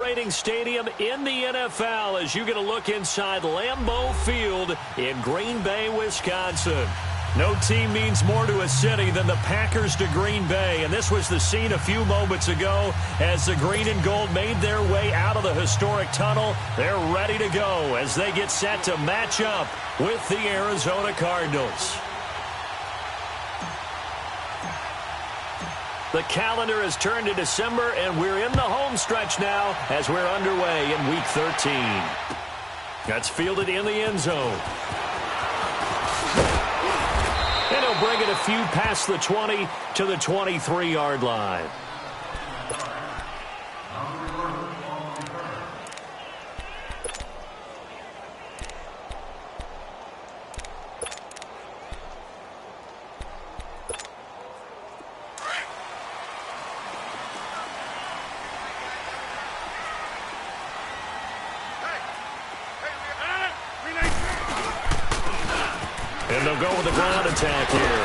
celebrating stadium in the NFL as you get a look inside Lambeau Field in Green Bay, Wisconsin. No team means more to a city than the Packers to Green Bay, and this was the scene a few moments ago as the green and gold made their way out of the historic tunnel. They're ready to go as they get set to match up with the Arizona Cardinals. The calendar has turned to December, and we're in the home stretch now as we're underway in Week 13. That's fielded in the end zone. And he'll bring it a few past the 20 to the 23-yard line. And they'll go with the ground attack here.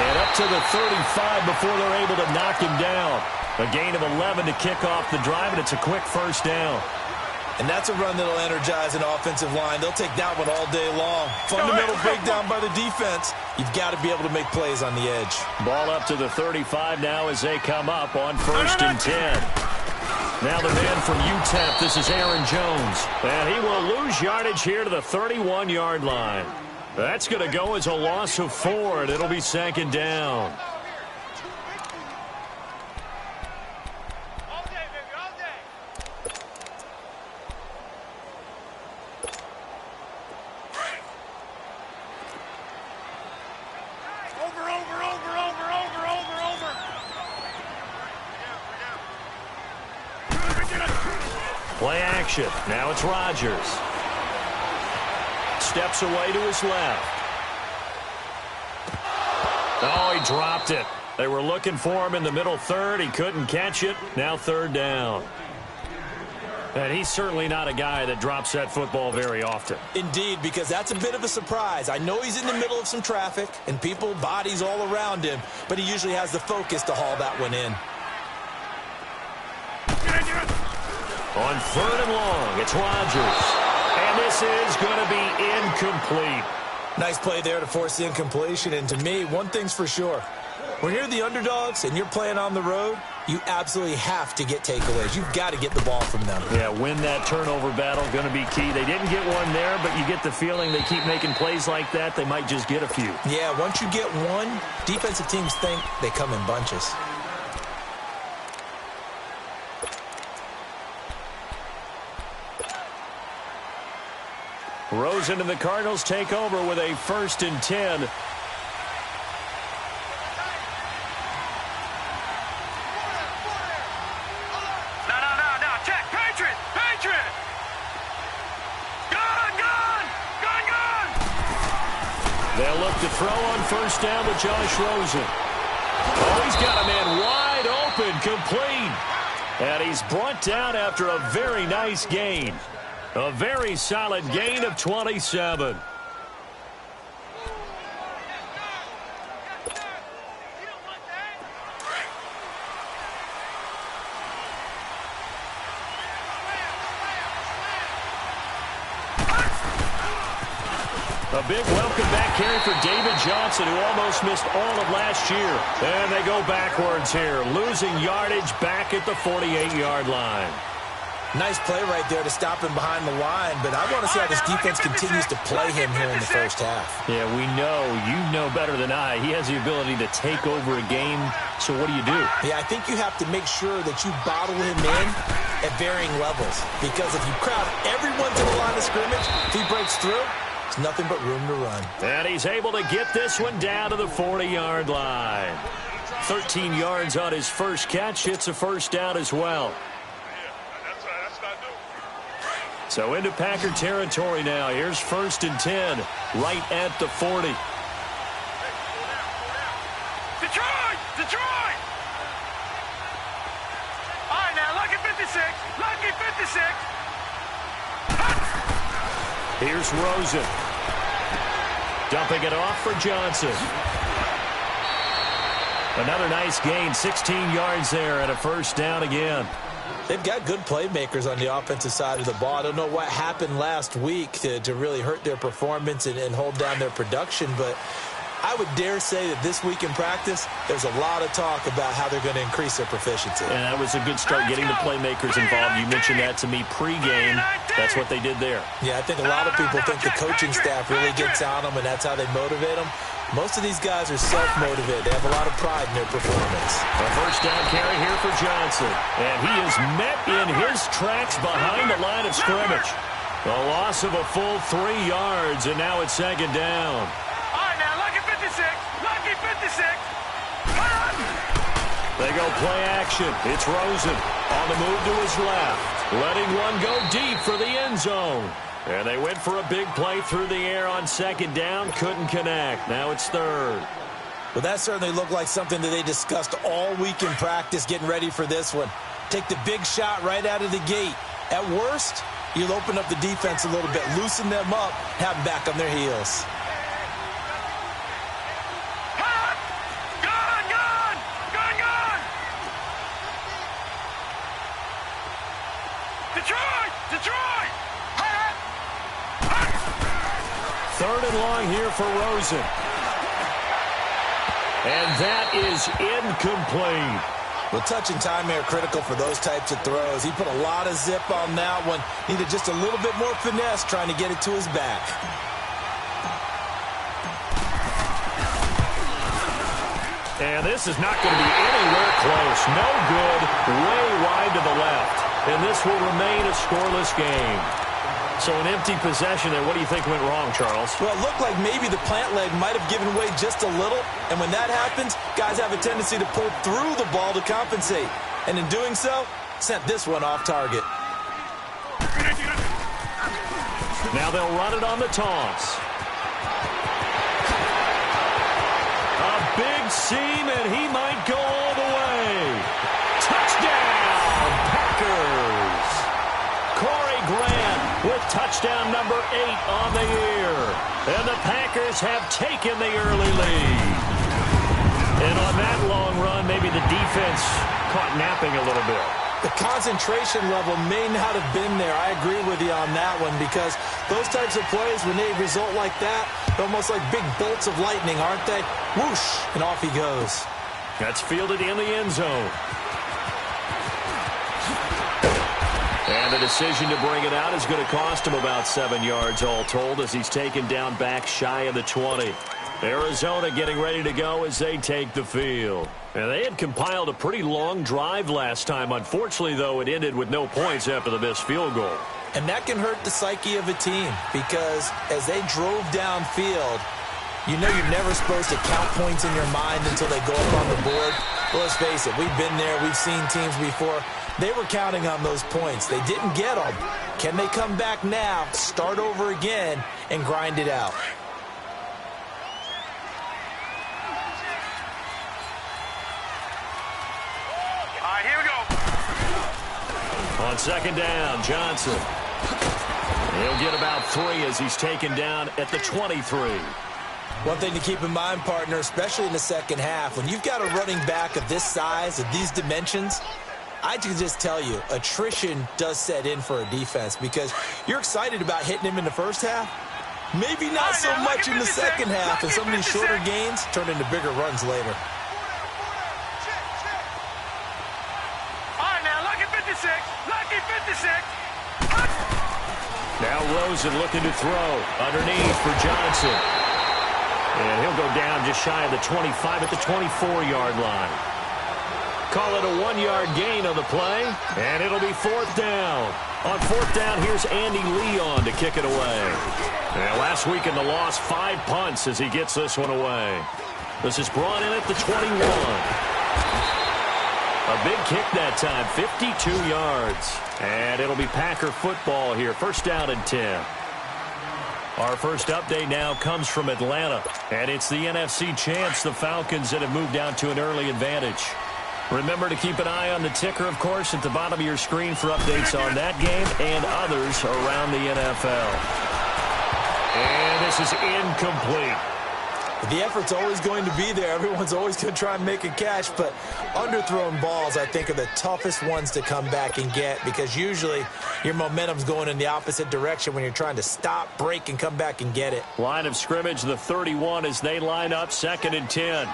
And up to the 35 before they're able to knock him down. A gain of 11 to kick off the drive, and it's a quick first down. And that's a run that'll energize an offensive line. They'll take that one all day long. Fundamental breakdown by the defense. You've got to be able to make plays on the edge. Ball up to the 35 now as they come up on 1st and 10. Now the man from UTEP, this is Aaron Jones. And he will lose yardage here to the 31-yard line. That's going to go as a loss of 4, and it'll be 2nd down. All day, baby, all day. Over. Play action. Now it's Rodgers. Steps away to his left. Oh, he dropped it. They were looking for him in the middle third. He couldn't catch it. Now 3rd down. And he's certainly not a guy that drops that football very often. Indeed, because that's a bit of a surprise. I know he's in the middle of some traffic and people, bodies all around him, but he usually has the focus to haul that one in. On 3rd and long, it's Rodgers. And this is going to be incomplete. Nice play there to force the incompletion. And to me, one thing's for sure. When you're the underdogs and you're playing on the road, you absolutely have to get takeaways. You've got to get the ball from them. Yeah, win that turnover battle, going to be key. They didn't get one there, but you get the feeling they keep making plays like that, they might just get a few. Yeah, once you get one, defensive teams think they come in bunches. Rosen and the Cardinals take over with a 1st and 10. No. Check. Patriot. Gun. They'll look to throw on 1st down with Josh Rosen. Oh, he's got a man wide open, complete. And he's brought down after a very nice gain. A very solid gain of 27. A big welcome back carry for David Johnson, who almost missed all of last year. And they go backwards here, losing yardage back at the 48-yard line. Nice play right there to stop him behind the line, but I want to see how this defense continues to play him here in the first half. Yeah, we know. You know better than I. He has the ability to take over a game, so what do you do? Yeah, I think you have to make sure that you bottle him in at varying levels, because if you crowd everyone to the line of scrimmage, if he breaks through, it's nothing but room to run. And he's able to get this one down to the 40-yard line. 13 yards on his first catch. It's a 1st down as well. So into Packer territory now. Here's 1st and 10, right at the 40. Detroit! All right, now, lucky 56. Here's Rosen. Dumping it off for Johnson. Another nice gain, 16 yards there and a 1st down again. They've got good playmakers on the offensive side of the ball. I don't know what happened last week to really hurt their performance and hold down their production, but I would dare say that this week in practice, there's a lot of talk about how they're going to increase their proficiency. And that was a good start, getting the playmakers involved. You mentioned that to me pregame. That's what they did there. Yeah, I think a lot of people think the coaching staff really gets on them, and that's how they motivate them. Most of these guys are self-motivated. They have a lot of pride in their performance. A first down carry here for Johnson. And he is met in his tracks behind the line of scrimmage. A loss of a full 3 yards, and now it's second down. Lucky 56. They go play action. It's Rosen on the move to his left, letting one go deep for the end zone. And they went for a big play through the air on second down. Couldn't connect. Now it's third. Well, that certainly looked like something that they discussed all week in practice, getting ready for this one. Take the big shot right out of the gate. At worst, you'll open up the defense a little bit, loosen them up, have them back on their heels. Detroit! Third and long here for Rosen. And that is incomplete. Well, touch and time are critical for those types of throws. He put a lot of zip on that one. Needed just a little bit more finesse trying to get it to his back. And this is not going to be anywhere close. No good. Way wide to the left. And this will remain a scoreless game. So an empty possession there. What do you think went wrong, Charles? Well, it looked like maybe the plant leg might have given way just a little. And when that happens, guys have a tendency to pull through the ball to compensate. And in doing so, sent this one off target. Now they'll run it on the toss. A big seam, and he might go all the way. Touchdown, Packers! Corey Grant with touchdown number 8 on the year. And the Packers have taken the early lead. And on that long run, maybe the defense caught napping a little bit. The concentration level may not have been there. I agree with you on that one, because those types of plays, when they result like that, they're almost like big bolts of lightning, aren't they? Whoosh, and off he goes. That's fielded in the end zone. And the decision to bring it out is going to cost him about 7 yards all told, as he's taken down back shy of the 20. Arizona getting ready to go as they take the field. And they had compiled a pretty long drive last time. Unfortunately, though, it ended with no points after the missed field goal. And that can hurt the psyche of a team, because as they drove downfield, you know you're never supposed to count points in your mind until they go up on the board. Well, let's face it, we've been there, we've seen teams before. They were counting on those points. They didn't get them. Can they come back now, start over again, and grind it out? All right, here we go. On second down, Johnson. He'll get about 3 as he's taken down at the 23. One thing to keep in mind, partner, especially in the second half, when you've got a running back of this size, of these dimensions, I can just tell you, attrition does set in for a defense, because you're excited about hitting him in the first half. Maybe not so much in the second half, and some of these shorter gains turn into bigger runs later. All right, now, lucky 56. Lucky 56. Now Rosen looking to throw underneath for Johnson. And he'll go down just shy of the 25 at the 24-yard line. Call it a 1-yard gain on the play, and it'll be fourth down. On fourth down, here's Andy Leon to kick it away. And last week in the loss, 5 punts as he gets this one away. This is brought in at the 21. A big kick that time, 52 yards. And it'll be Packer football here, first down and 10. Our first update now comes from Atlanta, and it's the NFC champs, the Falcons, that have moved down to an early advantage. Remember to keep an eye on the ticker, of course, at the bottom of your screen for updates on that game and others around the NFL. And this is incomplete. The effort's always going to be there. Everyone's always going to try and make a catch, but underthrown balls, I think, are the toughest ones to come back and get because usually your momentum's going in the opposite direction when you're trying to stop, break, and come back and get it. Line of scrimmage, the 31 as they line up 2nd and 10.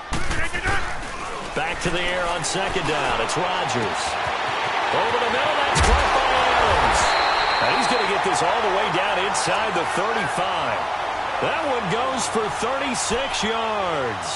Back to the air on 2nd down. It's Rodgers. Over the middle, that's caught by Adams. And he's going to get this all the way down inside the 35. That one goes for 36 yards.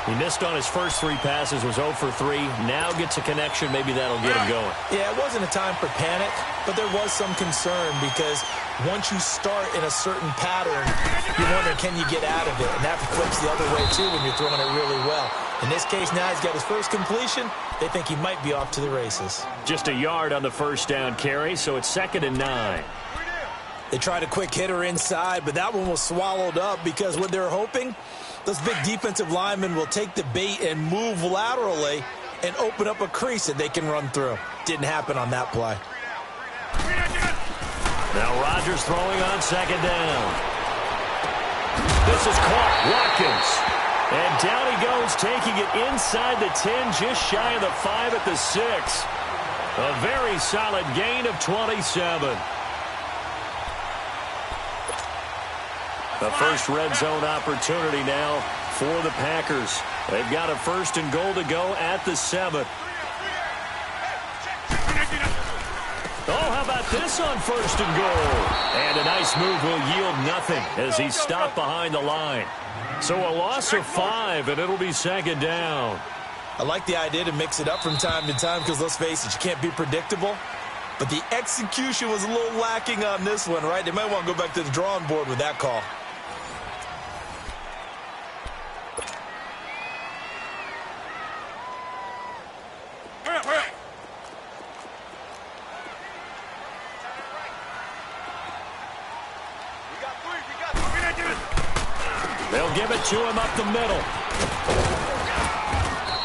He missed on his first 3 passes, was 0 for 3. Now gets a connection. Maybe that'll get him going. Yeah, it wasn't a time for panic, but there was some concern because once you start in a certain pattern, you're wondering, can you get out of it? And that flips the other way, too, when you're throwing it really well. In this case, now he's got his first completion. They think he might be off to the races. Just a yard on the first down carry, so it's 2nd and 9. They tried a quick hitter inside, but that one was swallowed up because what they're hoping, those big defensive linemen will take the bait and move laterally and open up a crease that they can run through. Didn't happen on that play. Now Rodgers throwing on 2nd down. This is caught. Watkins. And down he goes, taking it inside the 10, just shy of the 5 at the 6. A very solid gain of 27. The first red zone opportunity now for the Packers. They've got a 1st and goal to go at the 7. Oh, how about this on 1st and goal? And a nice move will yield nothing as he's stopped behind the line. So a loss of 5, and it'll be 2nd down. I like the idea to mix it up from time to time because, let's face it, you can't be predictable. But the execution was a little lacking on this one, right? They might want to go back to the drawing board with that call. They'll give it to him up the middle.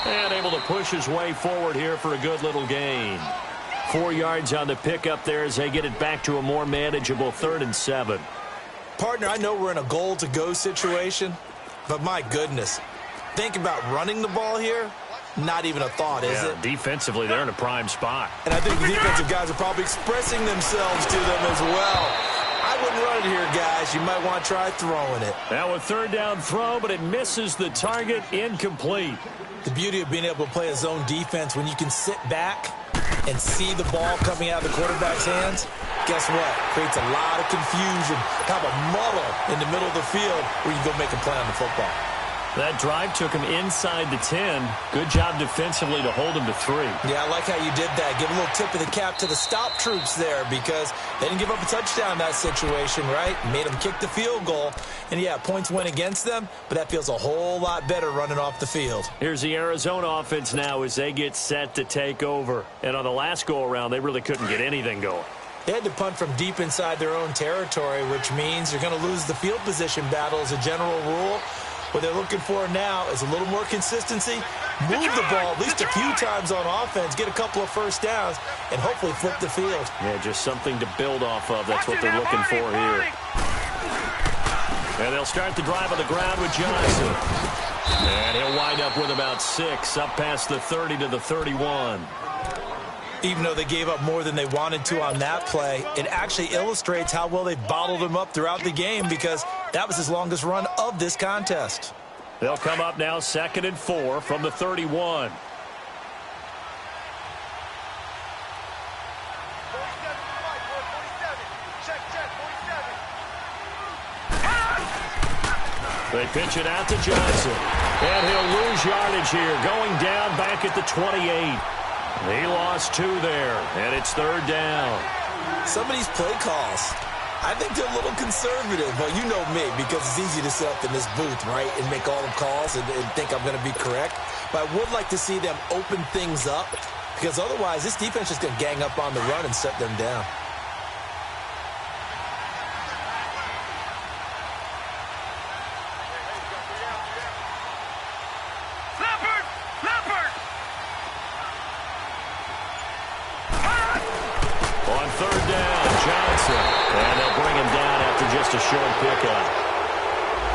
And able to push his way forward here for a good little gain. 4 yards on the pickup there as they get it back to a more manageable 3rd and 7. Partner, I know we're in a goal-to-go situation, but my goodness. Think about running the ball here. Not even a thought, is it? Defensively, they're in a prime spot. And I think the defensive guys are probably expressing themselves to them as well. I wouldn't run it here, guys. You might want to try throwing it. Now a 3rd down throw, but it misses the target. Incomplete. The beauty of being able to play a zone defense when you can sit back and see the ball coming out of the quarterback's hands, guess what? Creates a lot of confusion, kind of a muddle in the middle of the field where you go make a play on the football. That drive took him inside the 10. Good job defensively to hold him to 3. Yeah, I like how you did that. Give a little tip of the cap to the stop troops there because they didn't give up a touchdown in that situation, right? Made them kick the field goal. And, yeah, points went against them, but that feels a whole lot better running off the field. Here's the Arizona offense now as they get set to take over. And on the last go-around, they really couldn't get anything going. They had to punt from deep inside their own territory, which means you're going to lose the field position battle as a general rule. What they're looking for now is a little more consistency, move the ball at least a few times on offense, get a couple of first downs, and hopefully flip the field. Yeah, just something to build off of. That's what they're looking for here. And they'll start the drive on the ground with Johnson. And he'll wind up with about 6, up past the 30 to the 31. Even though they gave up more than they wanted to on that play, it actually illustrates how well they bottled him up throughout the game because that was his longest run of this contest. They'll come up now 2nd and 4 from the 31. They pitch it out to Johnson. And he'll lose yardage here, going down back at the 28. He lost 2 there, and it's 3rd down. Some of these play calls, I think they're a little conservative. Well, you know me, because it's easy to sit up in this booth, right, and make all the calls and think I'm going to be correct. But I would like to see them open things up, because otherwise this defense is going to gang up on the run and shut them down. On 3rd down, Johnson. And they'll bring him down after just a short pickup.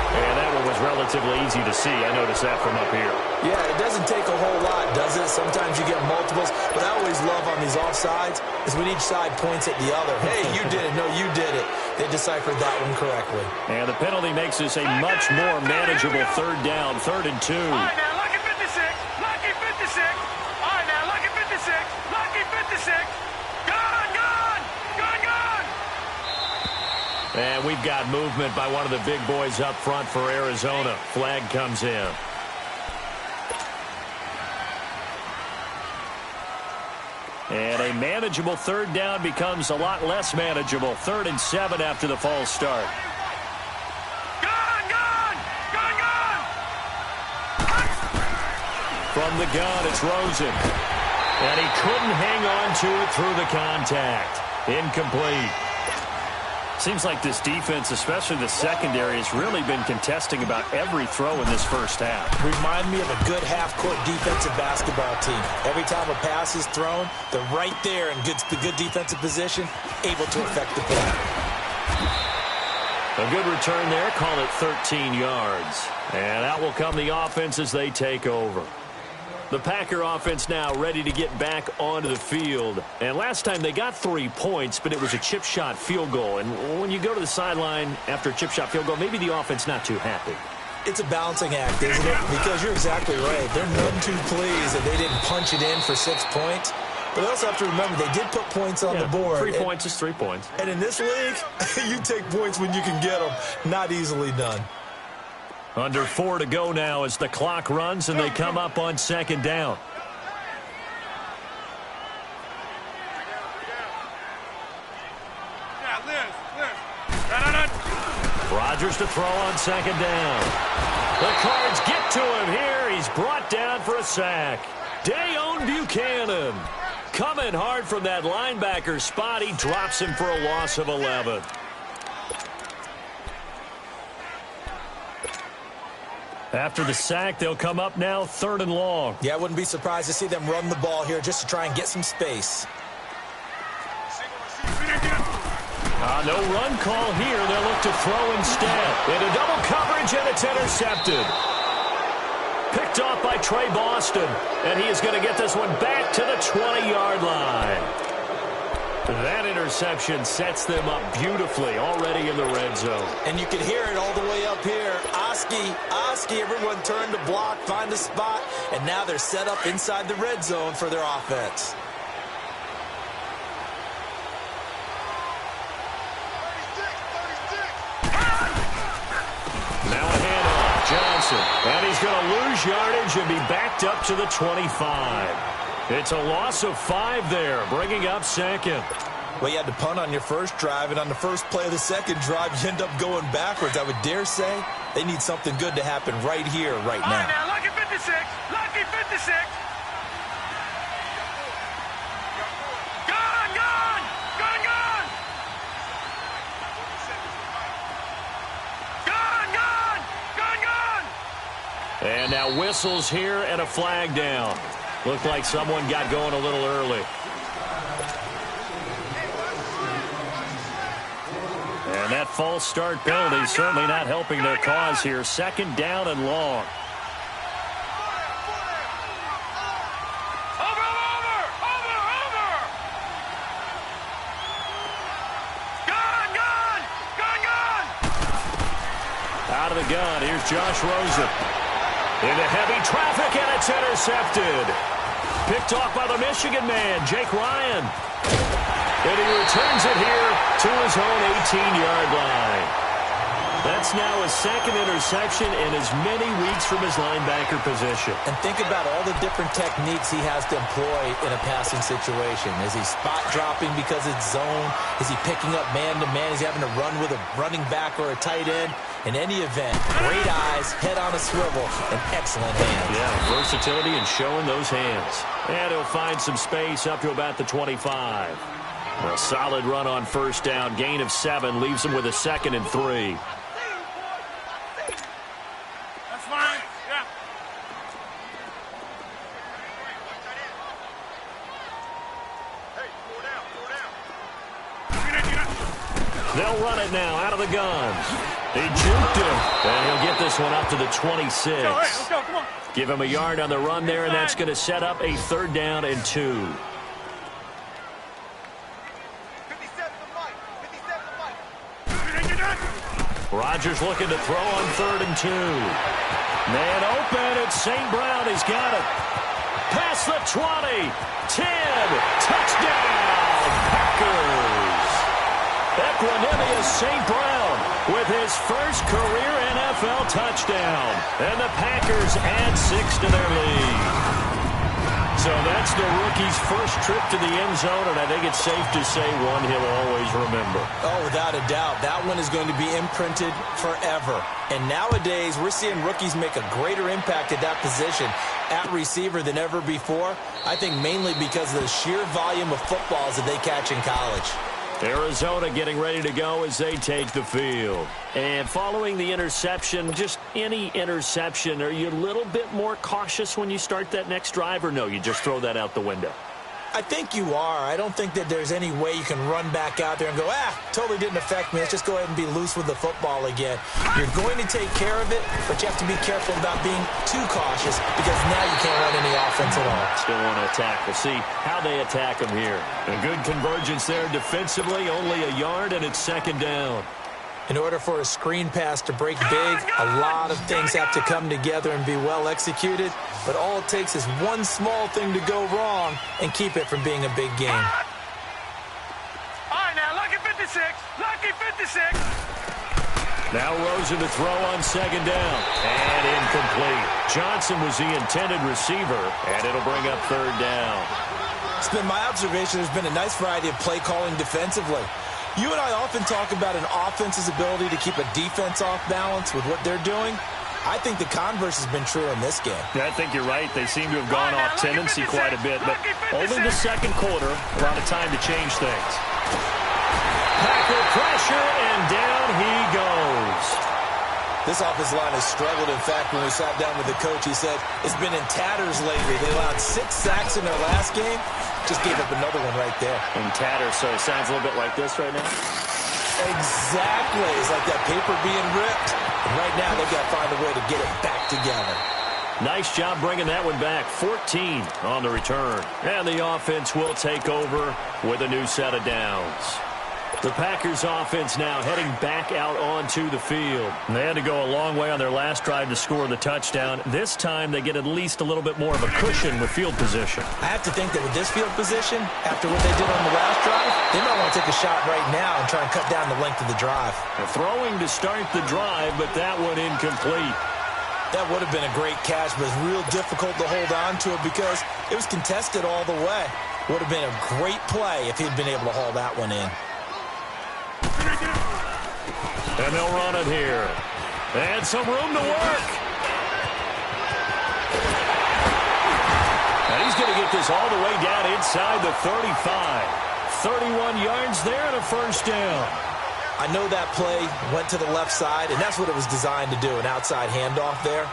And that one was relatively easy to see. I noticed that from up here. Yeah, it doesn't take a whole lot, does it? Sometimes you get multiples. What I always love on these offsides is when each side points at the other. Hey, you did it. No, you did it. They deciphered that one correctly. And the penalty makes this a much more manageable third down, 3rd and 2. All right, now, lucky 56. Lucky 56. All right, now, lucky 56. Lucky 56. Gone, gone. Gone, gone. And we've got movement by one of the big boys up front for Arizona. Flag comes in. And a manageable third down becomes a lot less manageable. 3rd and 7 after the false start. Gone, gone. Gone, gone. From the gun, it's Rosen. And he couldn't hang on to it through the contact. Incomplete. Seems like this defense, especially the secondary, has really been contesting about every throw in this first half. Remind me of a good half-court defensive basketball team. Every time a pass is thrown, they're right there in good defensive position, able to affect the play. A good return there. Call it 13 yards. And out will come the offense as they take over. The Packer offense now ready to get back onto the field. And last time they got 3 points, but it was a chip shot field goal. And when you go to the sideline after a chip shot field goal, maybe the offense not too happy. It's a balancing act, isn't it? Because you're exactly right. They're none too pleased that they didn't punch it in for 6 points. But they also have to remember they did put points on the board. 3 points is 3 points. And in this league, you take points when you can get them. Not easily done. Under 4 to go now as the clock runs and they come up on 2nd down. Rodgers to throw on 2nd down. The Cards get to him here. He's brought down for a sack. Dayon Buchanan coming hard from that linebacker spot. He drops him for a loss of 11. After the sack, they'll come up now 3rd and long. Yeah, I wouldn't be surprised to see them run the ball here just to try and get some space. No run call here. They'll look to throw instead. Into double coverage, and it's intercepted. Picked off by Trey Boston, and he is going to get this one back to the 20-yard line. That interception sets them up beautifully already in the red zone. And you can hear it all the way up here. Oski, everyone turned to block, find a spot, and now they're set up inside the red zone for their offense. Now a handoff, Johnson. And he's going to lose yardage and be backed up to the 25. It's a loss of 5 there, bringing up 2nd. Well, you had to punt on your first drive, and on the first play of the second drive, you end up going backwards. I would dare say they need something good to happen right here, right now. All right, now, lucky 56. Lucky 56. Gone, gone. Gone, gone. Gone, gone. Gone, gone. And now whistles here and a flag down. Looked like someone got going a little early. And that false start penalty certainly not helping their cause here. 2nd down and long. Over. Gone, gone. Gone, gone. Out of the gun, here's Josh Rosen. Into heavy traffic, and it's intercepted. Picked off by the Michigan man, Jake Ryan. And he returns it here to his own 18-yard line. That's now his 2nd interception in as many weeks from his linebacker position. And think about all the different techniques he has to employ in a passing situation. Is he spot dropping because it's zone? Is he picking up man-to-man? Is he having to run with a running back or a tight end? In any event, great eyes, head on a swivel, and excellent hands. Yeah, versatility and showing those hands. And he'll find some space up to about the 25. A solid run on 1st down. Gain of 7 leaves him with a 2nd and 3. That's fine. Yeah. Hey, pull down. They'll run it now out of the gun. He juked him, and he'll get this one up to the 26. Let's go, come on. Give him a yard on the run there, and that's going to set up a 3rd down and 2. Rodgers looking to throw on 3rd and 2. Man open, it's St. Brown. He's got it. Past the 20, 10, touchdown, Packers. Equanimous St. Brown with his first career NFL touchdown. And the Packers add 6 to their lead. So that's the rookie's first trip to the end zone, and I think it's safe to say one he'll always remember. Oh, without a doubt. That one is going to be imprinted forever. And nowadays, we're seeing rookies make a greater impact at that position at receiver than ever before. I think mainly because of the sheer volume of footballs that they catch in college. Arizona getting ready to go as they take the field. And following the interception, just any interception, are you a little bit more cautious when you start that next drive, or no, you just throw that out the window? I think you are. I don't think that there's any way you can run back out there and go, totally didn't affect me. Let's just go ahead and be loose with the football again. You're going to take care of it, but you have to be careful about being too cautious because now you can't run any offense at all. Still want to attack. We'll see how they attack them here. A good convergence there defensively, only a yard, and it's 2nd down. In order for a screen pass to break big, a lot of things have to come together and be well executed. But all it takes is one small thing to go wrong and keep it from being a big game. All right, now, lucky 56. Lucky 56. Now Rosen to throw on 2nd down. And incomplete. Johnson was the intended receiver, and it'll bring up 3rd down. It's been my observation there's been a nice variety of play calling defensively. You and I often talk about an offense's ability to keep a defense off balance with what they're doing. I think the converse has been true in this game. Yeah, I think you're right. They seem to have gone off tendency quite a bit, but only the 2nd quarter, a lot of time to change things. Packer pressure, and down he goes. This offensive line has struggled. In fact, when we sat down with the coach, he said it's been in tatters lately. They allowed 6 sacks in their last game. Just gave up another one right there. In tatters, so it sounds a little bit like this right now? Exactly. It's like that paper being ripped. And right now, they've got to find a way to get it back together. Nice job bringing that one back. 14 on the return. And the offense will take over with a new set of downs. The Packers offense now heading back out onto the field. They had to go a long way on their last drive to score the touchdown. This time they get at least a little bit more of a cushion with field position. I have to think that with this field position, after what they did on the last drive, they might want to take a shot right now and try and cut down the length of the drive. They're throwing to start the drive, but that one incomplete. That would have been a great catch, but it's real difficult to hold on to it because it was contested all the way. Would have been a great play if he'd been able to haul that one in. And they'll run it here. And some room to work. And he's going to get this all the way down inside the 35. 31 yards there and a 1st down. I know that play went to the left side, and that's what it was designed to do, an outside handoff there.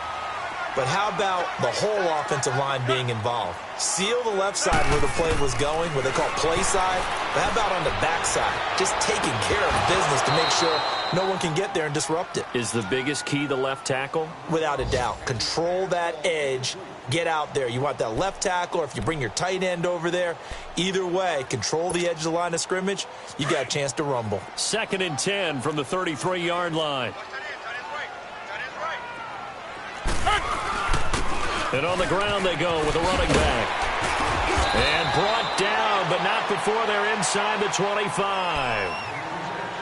But how about the whole offensive line being involved? Seal the left side where the play was going, what they call play side. But how about on the back side? Just taking care of business to make sure no one can get there and disrupt it. Is the biggest key the left tackle? Without a doubt. Control that edge. Get out there. You want that left tackle, or if you bring your tight end over there, either way, control the edge of the line of scrimmage, you got a chance to rumble. 2nd and 10 from the 33-yard line. And on the ground they go with a running back. And brought down, but not before they're inside the 25.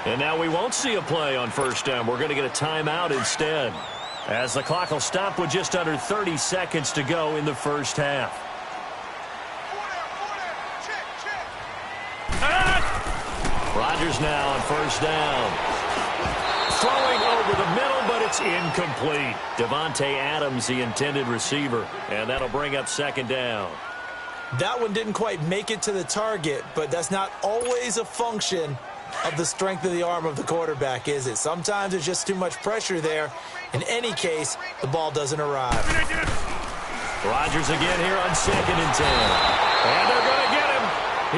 And now we won't see a play on 1st down. We're going to get a timeout instead, as the clock will stop with just under 30 seconds to go in the 1st half. Rodgers now on 1st down. Throwing over the middle, but it's incomplete. Devontae Adams, the intended receiver, and that'll bring up 2nd down. That one didn't quite make it to the target, but that's not always a function of the strength of the arm of the quarterback, is it? Sometimes there's just too much pressure there. In any case, the ball doesn't arrive. Rodgers again here on 2nd and 10. And they're going to get him.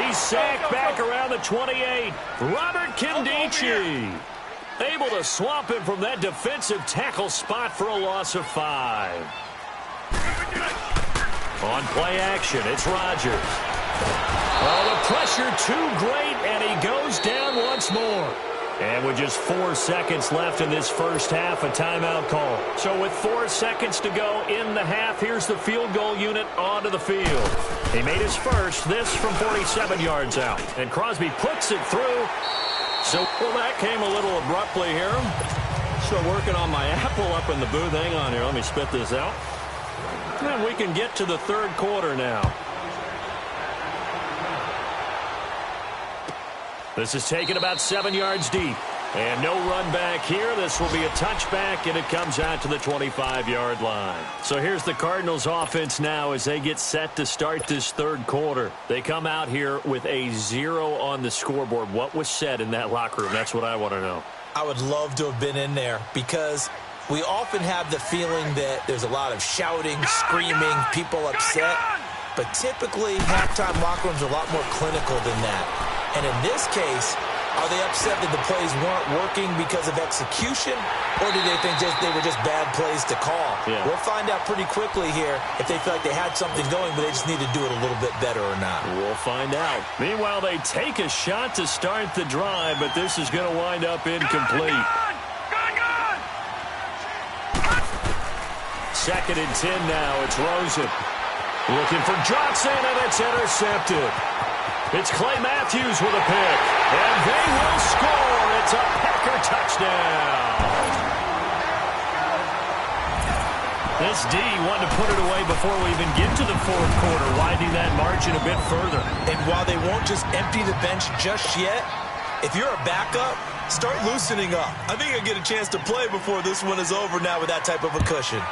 He's sacked back around the 28. Robert Kindici. Able to swamp him from that defensive tackle spot for a loss of 5. On play action, it's Rodgers. Oh, the pressure too great, and he goes down once more. And with just 4 seconds left in this first half, a timeout call. So with 4 seconds to go in the half, here's the field goal unit onto the field. He made his first, this from 47 yards out. And Crosby puts it through. So, well, that came a little abruptly here. Still working on my apple up in the booth. Hang on here. Let me spit this out. And we can get to the third quarter now. This is taken about 7 yards deep. And no run back here. This will be a touchback, and it comes out to the 25-yard line. So here's the Cardinals offense now as they get set to start this third quarter. They come out here with a 0 on the scoreboard. What was said in that locker room? That's what I want to know. I would love to have been in there because we often have the feeling that there's a lot of shouting, screaming, people upset. But typically, halftime locker rooms are a lot more clinical than that. And in this case, are they upset that the plays weren't working because of execution, or do they think they were just bad plays to call? Yeah. We'll find out pretty quickly here if they feel like they had something going, but they just need to do it a little bit better or not. We'll find out. Meanwhile, they take a shot to start the drive, but this is going to wind up incomplete. Gone! 2nd and 10 now. It's Rosen. Looking for Johnson, and it's intercepted. It's Clay Matthews with a pick, and they will score. It's a Packer touchdown. This D wanted to put it away before we even get to the fourth quarter, widening that margin a bit further. And while they won't just empty the bench just yet, if you're a backup, start loosening up. I think you'll get a chance to play before this one is over now with that type of a cushion.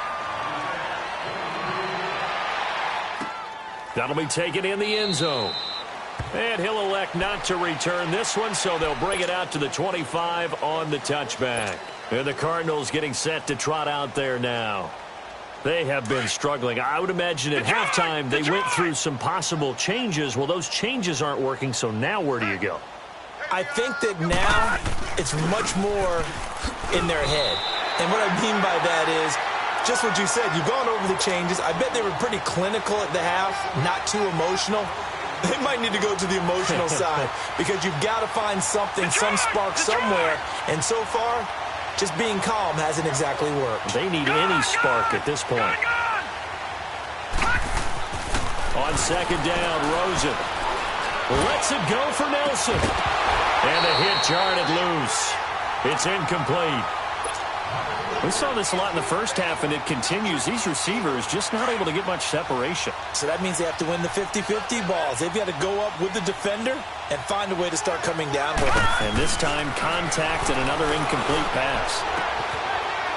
That'll be taken in the end zone. And he'll elect not to return this one, so they'll bring it out to the 25 on the touchback. And the Cardinals getting set to trot out there now. They have been struggling. I would imagine at halftime they went through some possible changes. Well, those changes aren't working, so now where do you go? I think that now it's much more in their head. And what I mean by that is just what you said. You've gone over the changes. I bet they were pretty clinical at the half, not too emotional. They might need to go to the emotional side because you've got to find something, some spark somewhere. And so far, just being calm hasn't exactly worked. They need any spark at this point. On 2nd down, Rosen lets it go for Nelson. And a hit jarred it loose. It's incomplete. We saw this a lot in the first half, and it continues. These receivers just not able to get much separation. So that means they have to win the 50-50 balls. They've got to go up with the defender and find a way to start coming down with them. And this time, contact and another incomplete pass.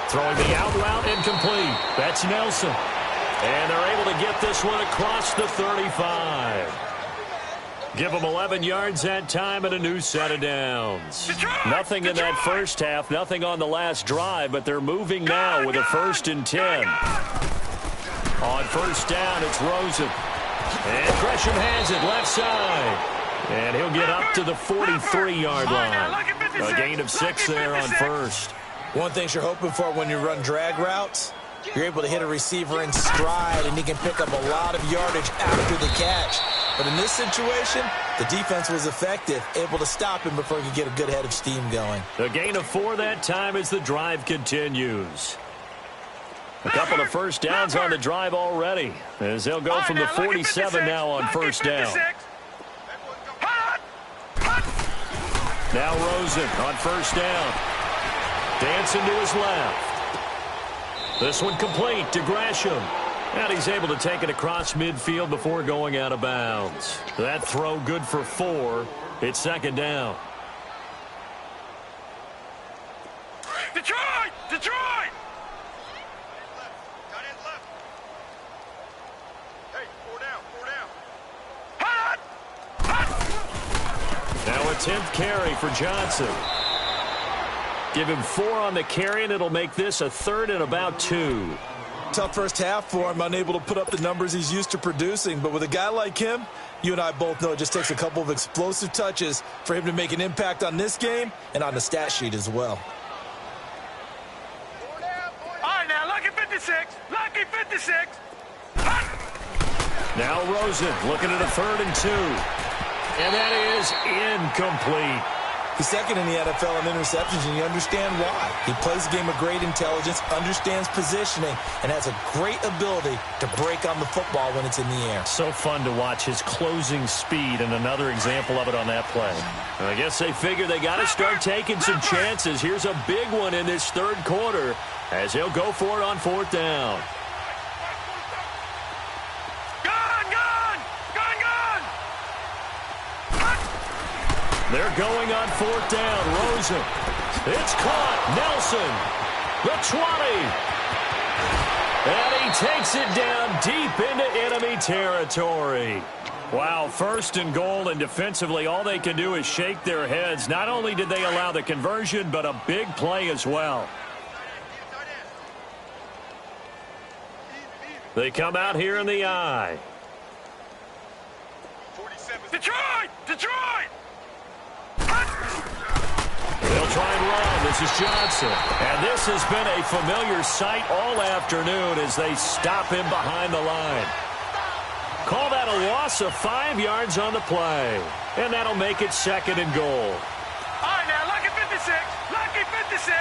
Throwing the out route, incomplete. That's Nelson. And they're able to get this one across the 35. Give them 11 yards that time and a new set of downs. Nothing in that first half, nothing on the last drive, but they're moving now with a 1st and 10. On 1st down, it's Rosen. And Gresham has it left side. And he'll get up to the 43-yard line. A gain of 6 there on 1st. One thing you're hoping for when you run drag routes, you're able to hit a receiver in stride, and he can pick up a lot of yardage after the catch. But in this situation, the defense was effective, able to stop him before he could get a good head of steam going. A gain of 4 that time as the drive continues. A couple of first downs on the drive already, as they'll go from the 47 now on 1st down. Now Rosen on 1st down. Dancing to his left. This one complete to Gresham. And he's able to take it across midfield before going out of bounds. That throw good for 4. It's 2nd down. Detroit! Detroit! Hey, 4 down. Now a 10th carry for Johnson. Give him 4 on the carry, and it'll make this a 3rd and about 2. Tough first half for him, unable to put up the numbers he's used to producing. But with a guy like him, you and I both know it just takes a couple of explosive touches for him to make an impact on this game and on the stat sheet as well. 56. Lucky 56. Now Rosen looking at a 3rd and 2. And that is incomplete. He's second in the NFL in interceptions, and you understand why. He plays a game of great intelligence, understands positioning, and has a great ability to break on the football when it's in the air. So fun to watch his closing speed, and another example of it on that play. I guess they figure they got to start taking some chances. Here's a big one in this 3rd quarter as he'll go for it on 4th down. They're going on 4th down. Rosen. It's caught. Nelson. The 20. And he takes it down deep into enemy territory. Wow, 1st and goal, and defensively all they can do is shake their heads. Not only did they allow the conversion, but a big play as well. They come out here in the eye. Detroit! Detroit! They'll try and run. This is Johnson. And this has been a familiar sight all afternoon as they stop him behind the line. Call that a loss of 5 yards on the play. And that'll make it 2nd and goal. All right, now, lucky 56. Lucky 56.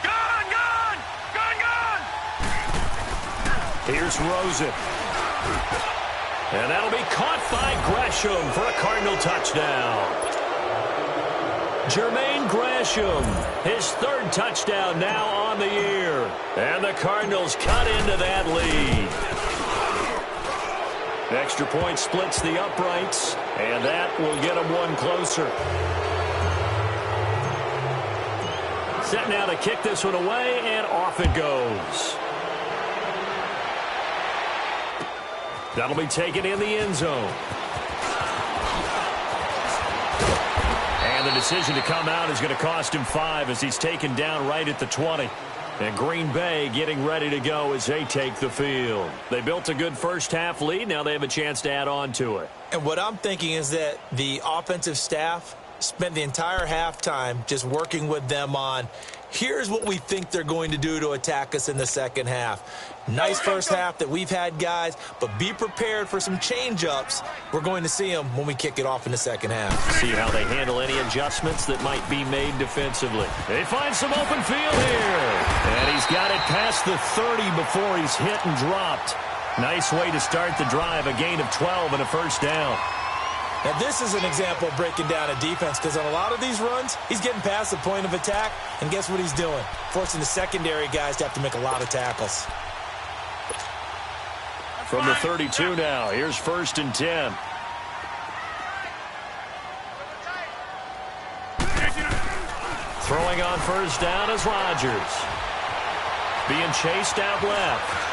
Gone, gone! Gone, gone! Here's Rosen. And that'll be caught by Gresham for a Cardinal touchdown. Jermaine Gresham, his 3rd touchdown now on the year. And the Cardinals cut into that lead. Extra point splits the uprights, and that will get them one closer. Set now to kick this one away, and off it goes. That'll be taken in the end zone. And the decision to come out is going to cost him 5 as he's taken down right at the 20. And Green Bay getting ready to go as they take the field. They built a good first-half lead. Now they have a chance to add on to it. And what I'm thinking is that the offensive staff spent the entire halftime just working with them on, here's what we think they're going to do to attack us in the 2nd half. Nice first half that we've had, guys, but be prepared for some change-ups. We're going to see them when we kick it off in the 2nd half. See how they handle any adjustments that might be made defensively. They find some open field here. And he's got it past the 30 before he's hit and dropped. Nice way to start the drive, a gain of 12 and a 1st down. Now, this is an example of breaking down a defense because on a lot of these runs, he's getting past the point of attack, and guess what he's doing? Forcing the secondary guys to have to make a lot of tackles. From the 32 now, here's 1st and 10. Throwing on 1st down is Rodgers. Being chased out left.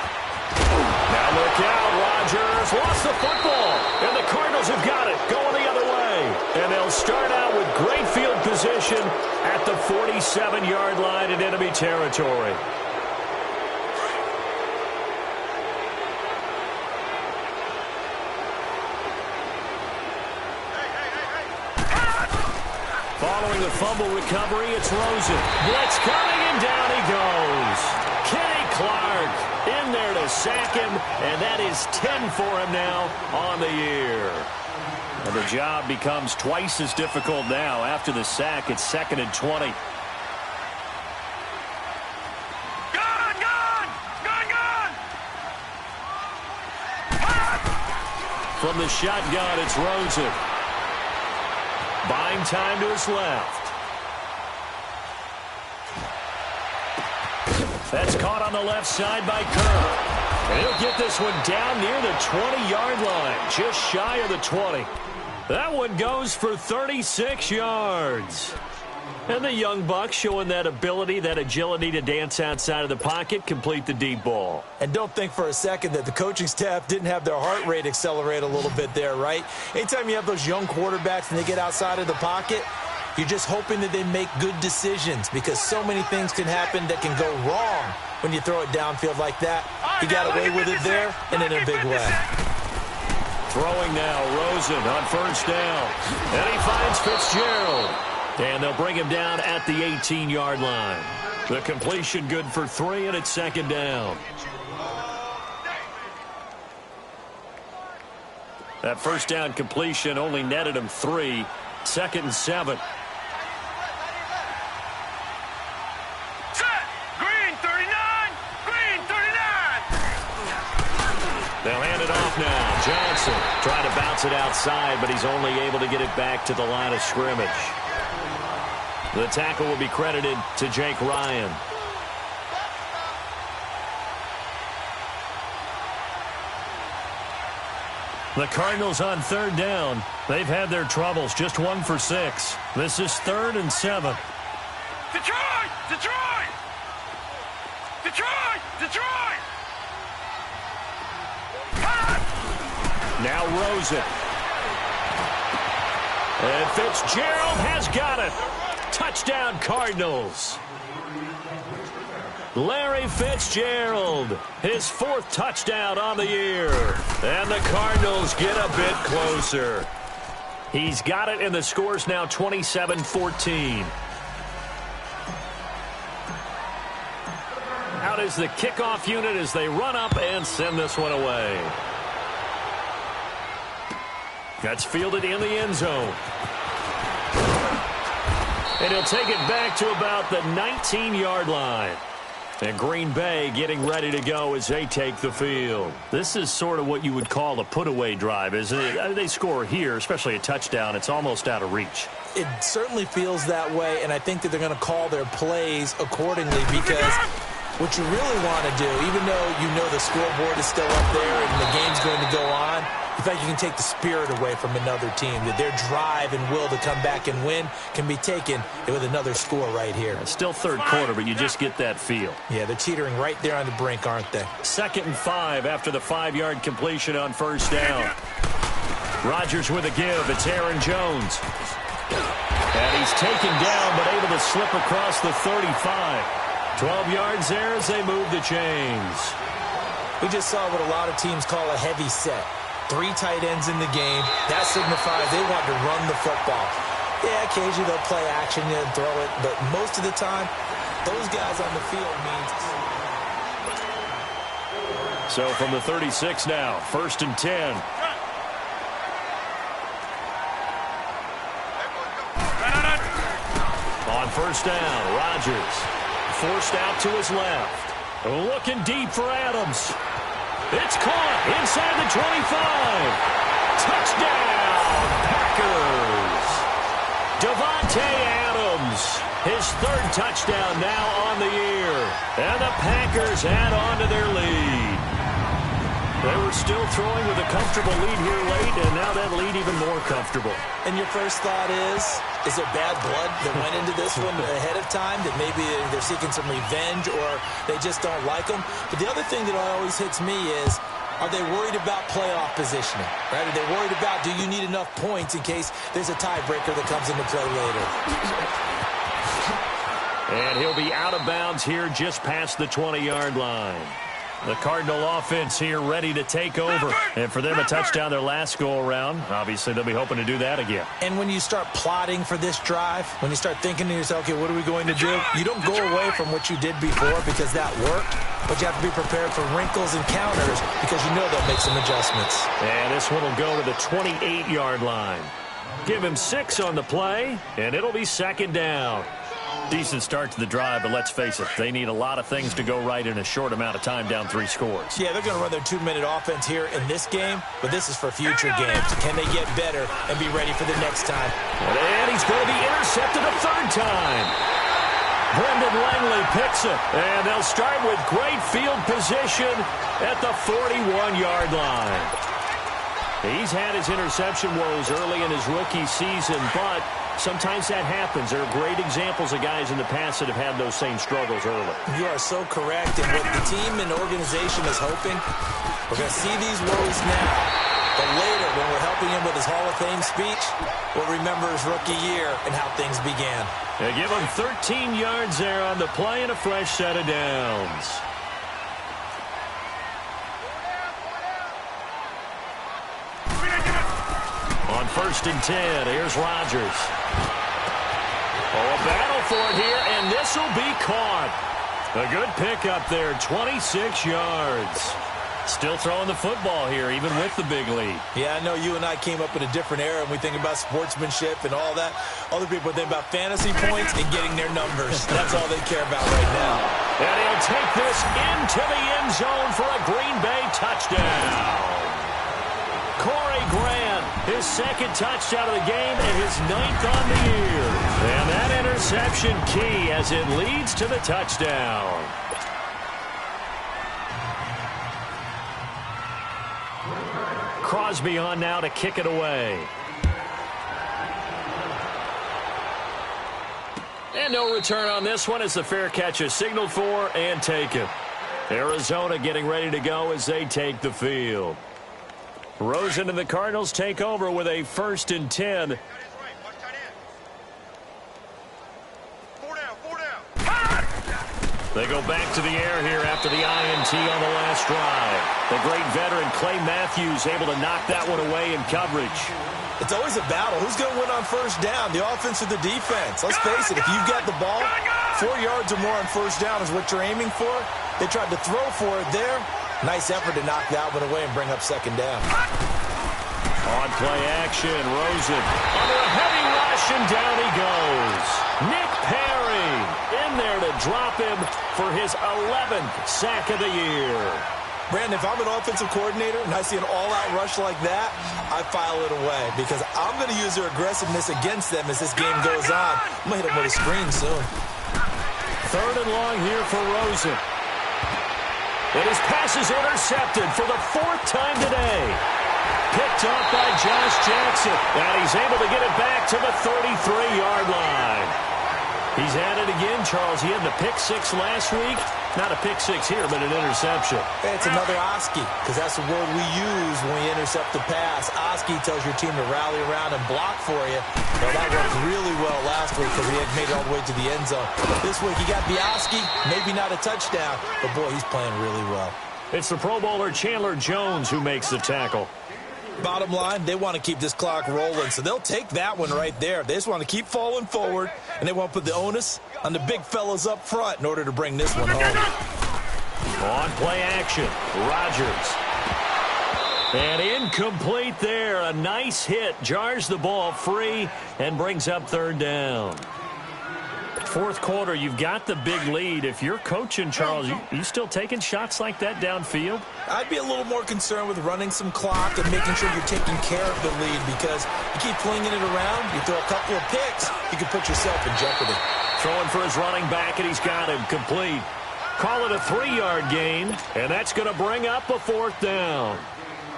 Now look out, Rodgers lost the football, and the Cardinals have got it, going the other way. And they'll start out with great field position at the 47-yard line in enemy territory. Following the fumble recovery, it's Rosen. Blitz coming, and down he goes. Kenny Clark in there to sack him, and that is 10 for him now on the year. And the job becomes twice as difficult now. After the sack, it's 2nd and 20. Gone, gone! Gone, gone! From the shotgun, it's Rosen. Buying time to his left. That's caught on the left side by Kirk. And he'll get this one down near the 20-yard line, just shy of the 20. That one goes for 36 yards. And the young buck showing that ability, that agility to dance outside of the pocket, complete the deep ball. And don't think for a second that the coaching staff didn't have their heart rate accelerate a little bit there, right? Anytime you have those young quarterbacks and they get outside of the pocket, you're just hoping that they make good decisions because so many things can happen that can go wrong when you throw it downfield like that. He got away with it there and in a big way. Throwing now, Rosen on 1st down. And he finds Fitzgerald. And they'll bring him down at the 18-yard line. The completion good for 3, and it's second down. That first down completion only netted him 3. 2nd and 7. Set! Green 39! Green 39! They'll hand it off now. Johnson trying to bounce it outside, but he's only able to get it back to the line of scrimmage. The tackle will be credited to Jake Ryan. The Cardinals on 3rd down. They've had their troubles, just 1 for 6. This is 3rd and 7. Detroit! Detroit! Detroit! Detroit! Now Rosen. And Fitzgerald has got it. Touchdown Cardinals. Larry Fitzgerald, his 4th touchdown on the year. And the Cardinals get a bit closer. He's got it, and the score's now 27-14. Out is the kickoff unit as they run up and send this one away. That's fielded in the end zone. And he'll take it back to about the 19-yard line. And Green Bay getting ready to go as they take the field. This is sort of what you would call a put-away drive, isn't it? They score here, especially a touchdown. It's almost out of reach. It certainly feels that way, and I think that they're going to call their plays accordingly because what you really want to do, even though you know the scoreboard is still up there and the game's going to go on, in fact, you can take the spirit away from another team. That their drive and will to come back and win can be taken with another score right here. It's still 3rd quarter, but you just get that feel. Yeah, they're teetering right there on the brink, aren't they? 2nd and 5 after the 5-yard completion on 1st down. Rodgers with a give. It's Aaron Jones. And he's taken down, but able to slip across the 35. 12 yards there as they move the chains. We just saw what a lot of teams call a heavy set. 3 tight ends in the game. That signifies they want to run the football. Yeah, occasionally they'll play action and throw it, but most of the time, those guys on the field means... So from the 36 now, 1st and 10. On 1st down, Rodgers forced out to his left. Looking deep for Adams. It's caught inside the 25. Touchdown, Packers. Davante Adams, his 3rd touchdown now on the year. And the Packers add on to their lead. They were still throwing with a comfortable lead here late, and now that lead even more comfortable. And your first thought is there bad blood that went into this one ahead of time, that maybe they're seeking some revenge or they just don't like them? But the other thing that always hits me is, are they worried about playoff positioning? Right? Are they worried about, do you need enough points in case there's a tiebreaker that comes into play later? And he'll be out of bounds here just past the 20-yard line. The Cardinal offense here ready to take over. And for them, a touchdown their last go-around. Obviously, they'll be hoping to do that again. And when you start plotting for this drive, when you start thinking to yourself, okay, what are we going to do? You don't go away from what you did before because that worked. But you have to be prepared for wrinkles and counters because you know they'll make some adjustments. And this one will go to the 28-yard line. Give him 6 on the play, and it'll be 2nd down. Decent start to the drive, but let's face it, they need a lot of things to go right in a short amount of time, down 3 scores. Yeah, they're going to run their 2-minute offense here in this game, but this is for future games. Can they get better and be ready for the next time? And he's going to be intercepted a 3rd time. Brendan Langley picks it, and they'll start with great field position at the 41-yard line. He's had his interception woes early in his rookie season, but sometimes that happens. There are great examples of guys in the past that have had those same struggles early. You are so correct. And what the team and organization is hoping, we're going to see these woes now. But later, when we're helping him with his Hall of Fame speech, we'll remember his rookie year and how things began. They give him 13 yards there on the play and a fresh set of downs. On 1st and 10, here's Rodgers. Oh, a battle for it here, and this will be caught. A good pickup there, 26 yards. Still throwing the football here, even with the big lead. Yeah, I know you and I came up in a different era, and we think about sportsmanship and all that. Other people think about fantasy points and getting their numbers. That's all they care about right now. And he'll take this into the end zone for a Green Bay touchdown. Corey Grant, his second touchdown of the game and his 9th on the year. And that interception key as it leads to the touchdown. Crosby on now to kick it away. And no return on this one as the fair catch is signaled for and taken. Arizona getting ready to go as they take the field. Rosen and the Cardinals take over with a 1st and 10. They go back to the air here after the INT on the last drive. The great veteran Clay Matthews able to knock that one away in coverage. It's always a battle. Who's going to win on first down, the offense or the defense? Let's face it, if you've got the ball, 4 yards or more on first down is what you're aiming for. They tried to throw for it there. Nice effort to knock that one away and bring up 2nd down. On play action, Rosen under a heavy rush, and down he goes. Nick Perry in there to drop him for his 11th sack of the year. Brandon, if I'm an offensive coordinator and I see an all-out rush like that, I file it away because I'm going to use their aggressiveness against them as this game goes on. I'm going to hit them with a screen soon. 3rd and long here for Rosen. And his pass is intercepted for the 4th time today. Picked up by Josh Jackson. And he's able to get it back to the 33-yard line. He's at it again, Charles. He had the pick 6 last week. Not a pick 6 here, but an interception. Hey, it's another Oski, because that's the word we use when we intercept the pass. Oski tells your team to rally around and block for you. Well, that worked really well last week because he had made it all the way to the end zone. This week, he got the Oski, maybe not a touchdown, but boy, he's playing really well. It's the Pro Bowler Chandler Jones who makes the tackle. Bottom line, they want to keep this clock rolling, so they'll take that one right there. They just want to keep falling forward, and they want to put the onus on the big fellas up front in order to bring this one home. On play action, Rodgers. And incomplete there. A nice hit. Jars the ball free and brings up 3rd down. 4th quarter, you've got the big lead. If you're coaching, Charles, you still taking shots like that downfield? I'd be a little more concerned with running some clock and making sure you're taking care of the lead because you keep flinging it around, you throw a couple of picks, you can put yourself in jeopardy. Throwing for his running back, and he's got him complete. Call it a 3-yard gain, and that's going to bring up a 4th down.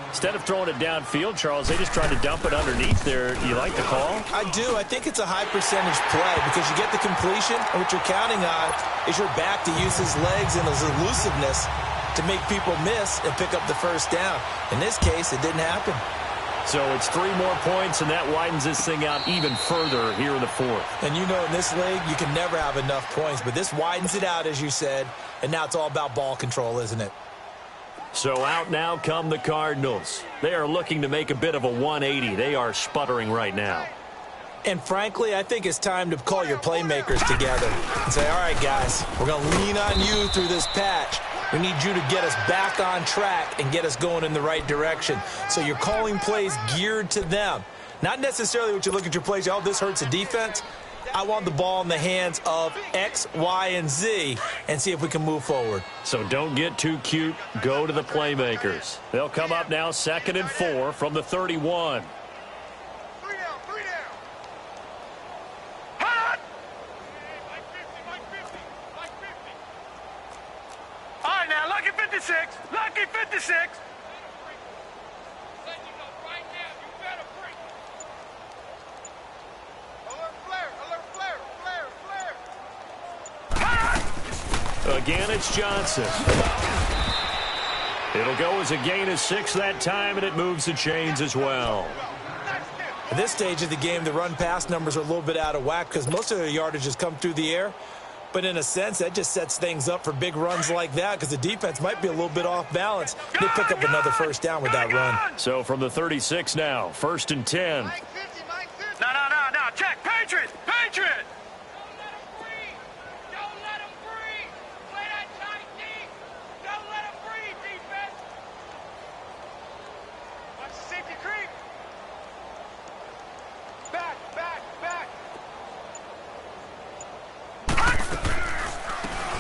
Instead of throwing it downfield, Charles, they just tried to dump it underneath there. You like the call? I do. I think it's a high percentage play because you get the completion, and what you're counting on is your back to use his legs and his elusiveness to make people miss and pick up the 1st down. In this case, it didn't happen. So it's 3 more points, and that widens this thing out even further here in the 4th. And you know in this league, you can never have enough points, but this widens it out, as you said, and now it's all about ball control, isn't it? So out now come the Cardinals. They are looking to make a bit of a 180. They are sputtering right now. And frankly, I think it's time to call your playmakers together and say, all right, guys, we're going to lean on you through this patch. We need you to get us back on track and get us going in the right direction. So you're calling plays geared to them. Not necessarily what you look at your plays, oh, this hurts the defense. I want the ball in the hands of X, Y, and Z and see if we can move forward. So don't get too cute. Go to the playmakers. They'll come up now 2nd and 4 from the 31. 3 down, 3 down. Hot! All right, now, lucky 56. Lucky 56. Again, it's Johnson. It'll go as a gain of 6 that time, and it moves the chains as well. At this stage of the game, the run-pass numbers are a little bit out of whack because most of their yardage has come through the air. But in a sense, that just sets things up for big runs like that because the defense might be a little bit off balance. They pick up another 1st down with that run. So from the 36 now, 1st and 10. No. Check. Patriot.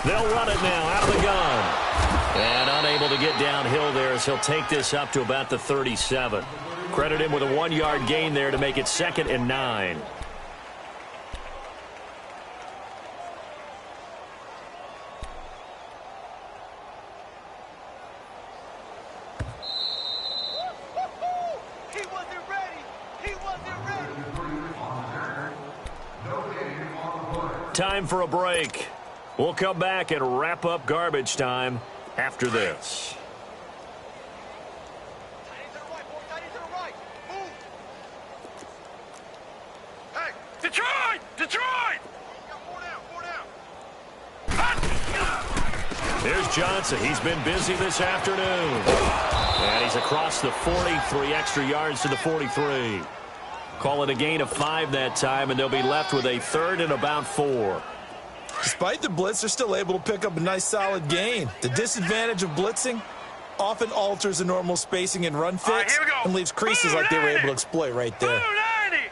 They'll run it now out of the gun. And unable to get downhill there as he'll take this up to about the 37. Credit him with a 1-yard gain there to make it 2nd and 9. He wasn't ready. He wasn't ready. Time for a break. We'll come back and wrap up garbage time after this. Tight end to the right, boy. Tight end to the right. Move. Hey, Detroit! Detroit! Four down. Here's Johnson. He's been busy this afternoon. And he's across the 43 extra yards to the 43. Call it a gain of 5 that time, and they'll be left with a 3rd and about 4. Despite the blitz, they're still able to pick up a nice, solid gain. The disadvantage of blitzing often alters the normal spacing and run fits and leaves creases like they were able to exploit right there. Hey,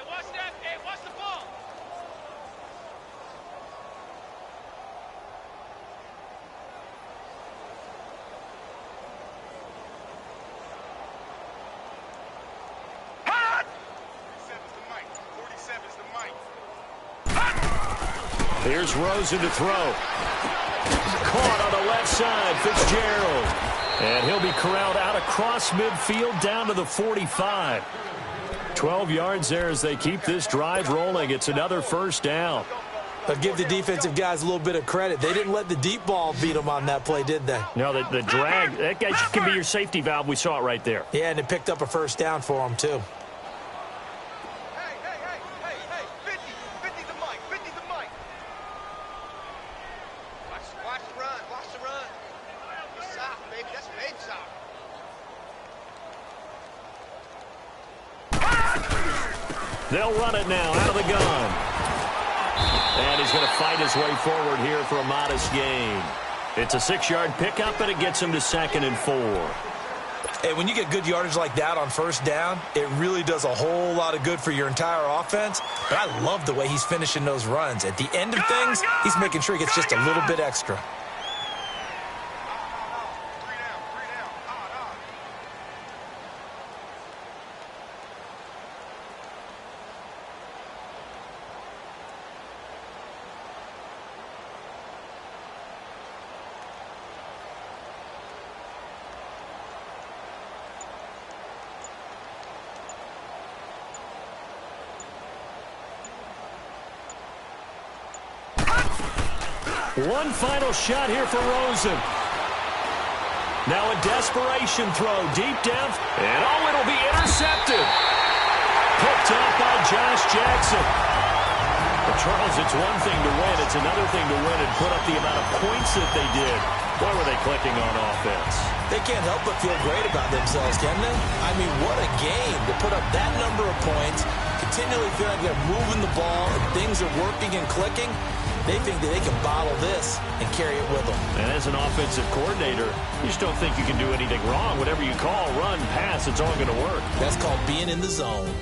watch that. Hey, watch the ball. Hot! 47's the mic. 47's the mic. Here's Rosen to throw. Caught on the left side, Fitzgerald. And he'll be corralled out across midfield down to the 45. 12 yards there as they keep this drive rolling. It's another 1st down. I'll give the defensive guys a little bit of credit. They didn't let the deep ball beat them on that play, did they? No, the drag, that guy can be your safety valve. We saw it right there. Yeah, and it picked up a 1st down for them, too. Hey, 50's the mic. 50's the mic. Watch the run. Watch the run. You're soft, baby. That's baby soft. They'll run it now out of the gun. And he's going to fight his way forward here for a modest gain. It's a 6-yard pickup, and it gets him to 2nd and 4. Hey, when you get good yardage like that on 1st down, it really does a whole lot of good for your entire offense. But I love the way he's finishing those runs. At the end of things, he's making sure he gets just a little bit extra. One final shot here for Rosen. Now a desperation throw deep down. And it'll be intercepted. Picked up by Josh Jackson. But Charles, it's one thing to win. It's another thing to win and put up the amount of points that they did. Boy, were they clicking on offense. They can't help but feel great about themselves, can they? I mean, what a game to put up that number of points, continually feel like they're moving the ball and things are working and clicking. They think that they can bottle this and carry it with them. And as an offensive coordinator, you just don't think you can do anything wrong. Whatever you call, run, pass, it's all going to work. That's called being in the zone.